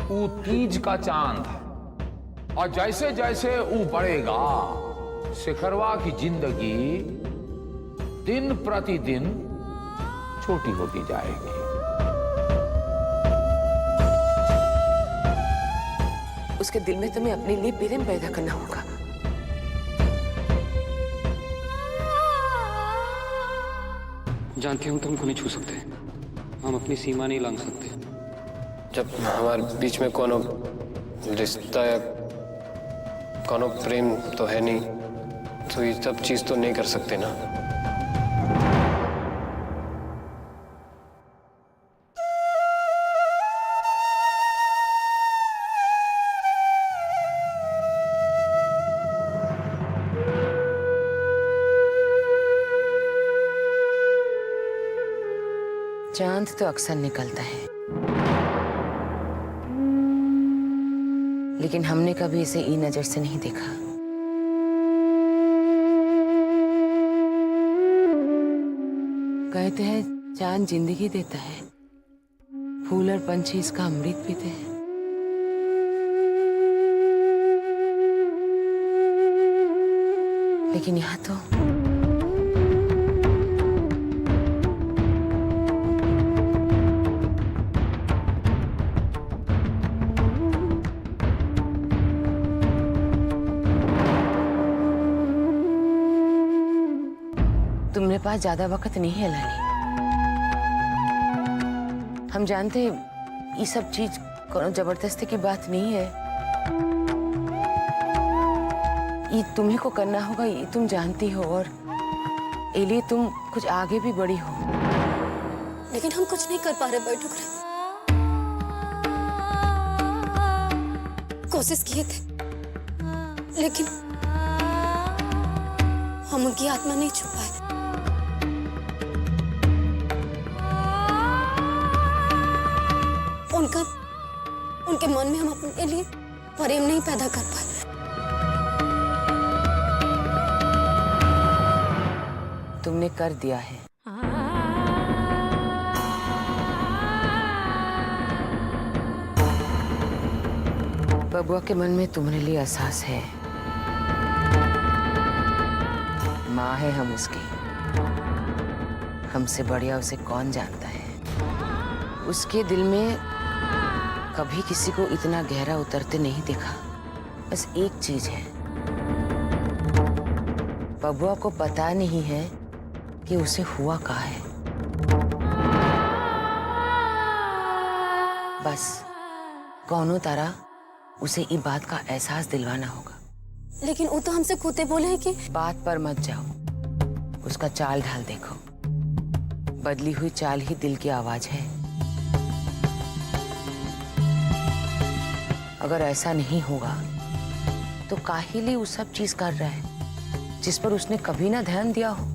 वो तीज का चांद है, और जैसे जैसे वो बढ़ेगा शिखरवा की जिंदगी दिन प्रतिदिन छोटी होती जाएगी। उसके दिल में तुम्हें अपने लिए प्रेम पैदा करना होगा। जानती हूँ तुमको नहीं छू सकते, हम अपनी सीमा नहीं लांघ सकते। जब हमारे बीच में कोनो रिश्ता या कोनो प्रेम तो है नहीं, तो ये सब चीज तो नहीं कर सकते ना। चांद तो अक्सर निकलता है, लेकिन हमने कभी इसे ई नजर से नहीं देखा। कहते हैं चांद जिंदगी देता है, फूल और पंछी इसका अमृत पीते हैं। लेकिन यहाँ तो तुम्हारे पास ज्यादा वक्त नहीं है लाली। हम जानते ये सब चीज कोनो जबरदस्ती की बात नहीं है। ये तुम्ही को करना होगा, ये तुम जानती हो, और ये लिए तुम कुछ आगे भी बढ़ी हो। लेकिन हम कुछ नहीं कर पा रहे बैठुकरे। कोशिश किए थे, लेकिन हम उनकी आत्मा नहीं छू पाए। उनके मन में हम अपने लिए प्रेम नहीं पैदा कर पाए। तुमने कर दिया है। बबुआ के मन में तुम्हारे लिए एहसास है। माँ है हम उसकी, हमसे बढ़िया उसे कौन जानता है। उसके दिल में कभी किसी को इतना गहरा उतरते नहीं देखा। बस एक चीज है, बबुआ को पता नहीं है कि उसे हुआ क्या है। बस कौनो तरह उसे इस बात का एहसास दिलवाना होगा। लेकिन वो तो हमसे खुद बोले हैं कि बात पर मत जाओ, उसका चाल ढाल देखो। बदली हुई चाल ही दिल की आवाज है। अगर ऐसा नहीं होगा तो काहे लिए वो सब चीज कर रहा है जिस पर उसने कभी ना ध्यान दिया हो।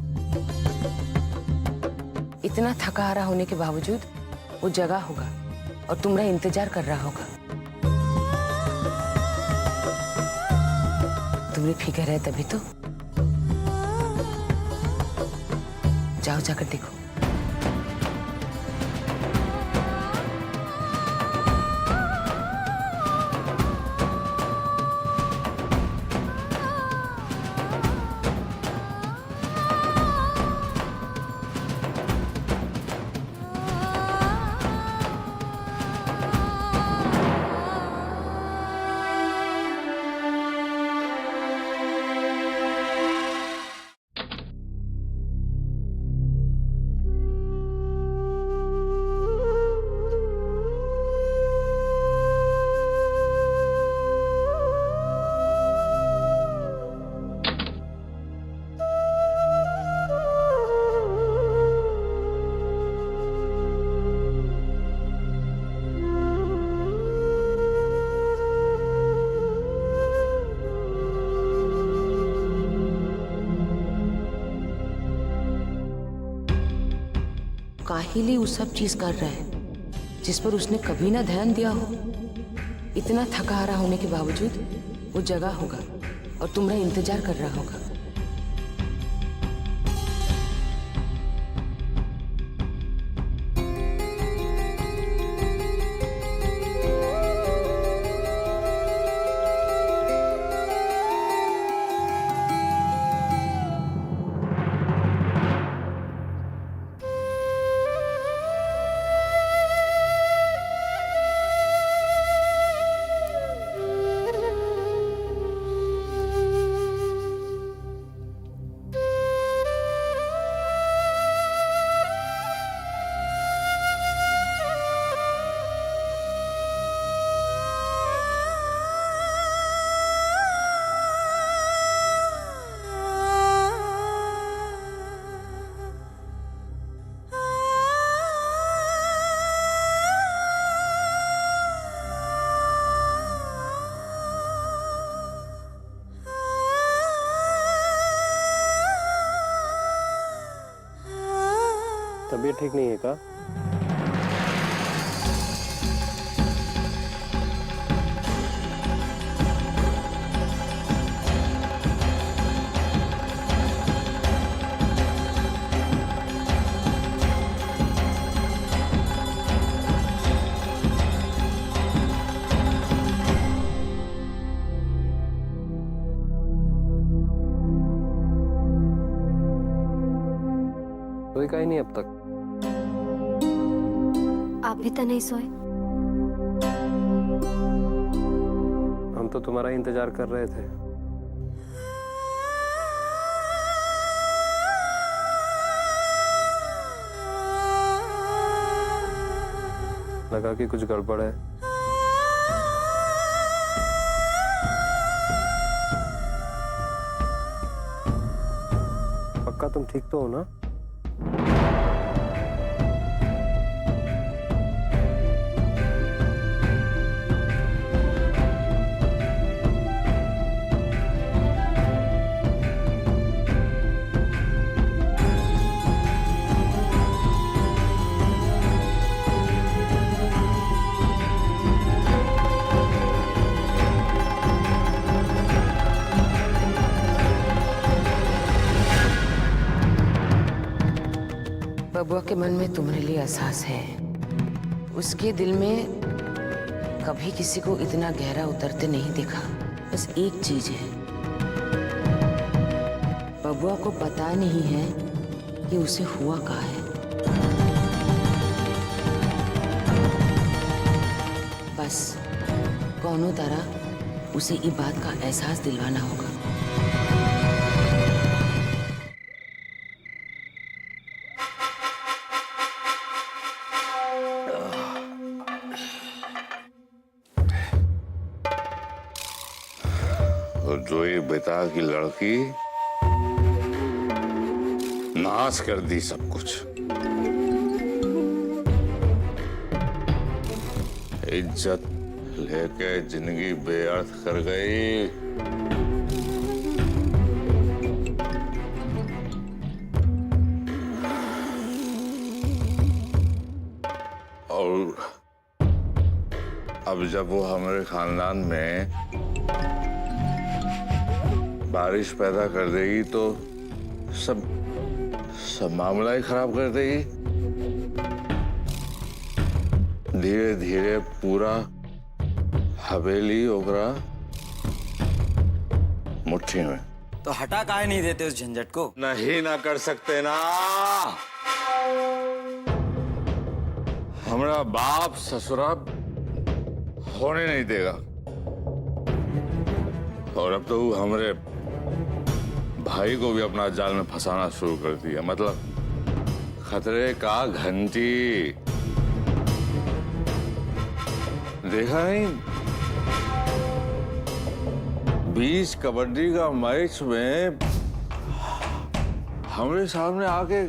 इतना थका हारा होने के बावजूद वो जगा होगा और तुम्हारा इंतजार कर रहा होगा। तुम्हें फिक्र है तभी तो। जाओ जाकर देखो। काहिली वो सब चीज कर रहा है जिस पर उसने कभी ना ध्यान दिया हो। इतना थका हारा होने के बावजूद वो जगा होगा और तुम्हारा इंतजार कर रहा होगा। तबीयत ठीक नहीं है का? कोई का ही नहीं अब तक। आप भी तो नहीं सोए? हम तो तुम्हारा इंतजार कर रहे थे। लगा कि कुछ गड़बड़ है। पक्का तुम ठीक तो हो ना? बबुआ के मन में तुम्हारे लिए एहसास है। उसके दिल में कभी किसी को इतना गहरा उतरते नहीं देखा। बस एक चीज है, बबुआ को पता नहीं है कि उसे हुआ क्या है। बस कौनो तरह उसे ये बात का एहसास दिलवाना होगा। और जो ये बेटा की लड़की नाश कर दी सब कुछ। इज्जत लेके जिंदगी बेअर्थ कर गई। और अब जब वो हमारे खानदान में बारिश पैदा कर देगी तो सब मामला ही खराब कर देगी। धीरे धीरे पूरा हवेली ओकरा मुट्ठी में। तो हटा काहे नहीं देते उस झंझट को? नहीं ना कर सकते ना। हमारा बाप ससुरा होने नहीं देगा। और अब तो हमारे भाई को भी अपना जाल में फंसाना शुरू कर दिया। मतलब खतरे का घंटी। देखा नहीं, बीच कबड्डी का मैच में हमारे सामने आके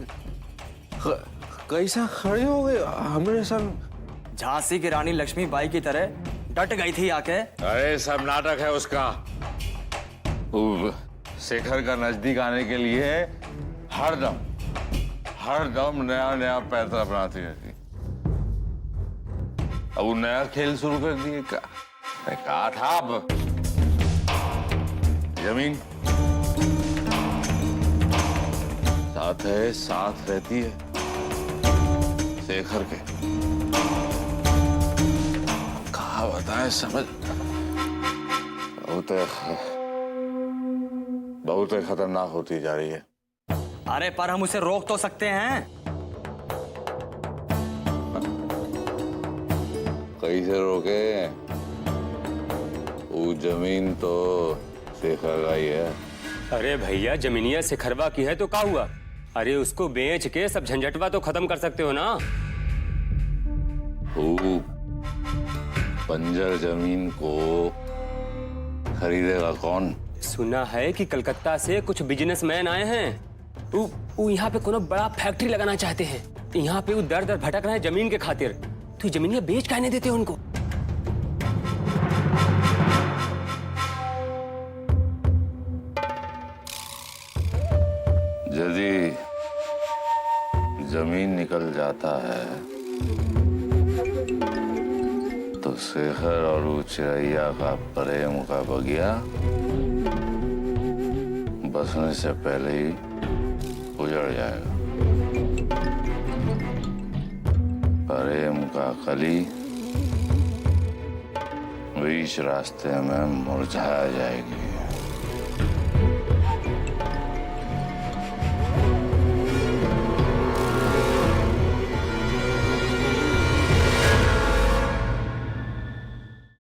कैसा खड़े हो गए हमारे सामने। झांसी की रानी लक्ष्मीबाई की तरह डट गई थी आके। अरे सब नाटक है उसका। शेखर का नजदीक आने के लिए हर दम नया नया पैतरा बनाती रहती। अब वो नया खेल शुरू कर दिए। कहा था अब जमीन साथ है, साथ रहती है शेखर के। कहा बताएं, समझ बहुत खतरनाक होती जा रही है। अरे पर हम उसे रोक तो सकते हैं। कैसे रोके? वो जमीन तो शेखर का ही है। अरे भैया, जमीनिया शेखरवा की है तो क्या हुआ? अरे उसको बेच के सब झंझटवा तो खत्म कर सकते हो ना। वो बंजर जमीन को खरीदेगा कौन? सुना है कि कलकत्ता से कुछ बिजनेसमैन आए हैं। वो यहाँ पे कोनो बड़ा फैक्ट्री लगाना चाहते हैं। यहाँ पे वो दर दर भटक रहे हैं जमीन के खातिर। तो जमीनिया बेच काहे नहीं देते उनको? जमीन निकल जाता है तो शेखर और वो चिरैया का प्रेम का बगिया बसने से पहले ही उजड़ जाएगा। प्रेम का कली बीच रास्ते में मुरझा जाएगी।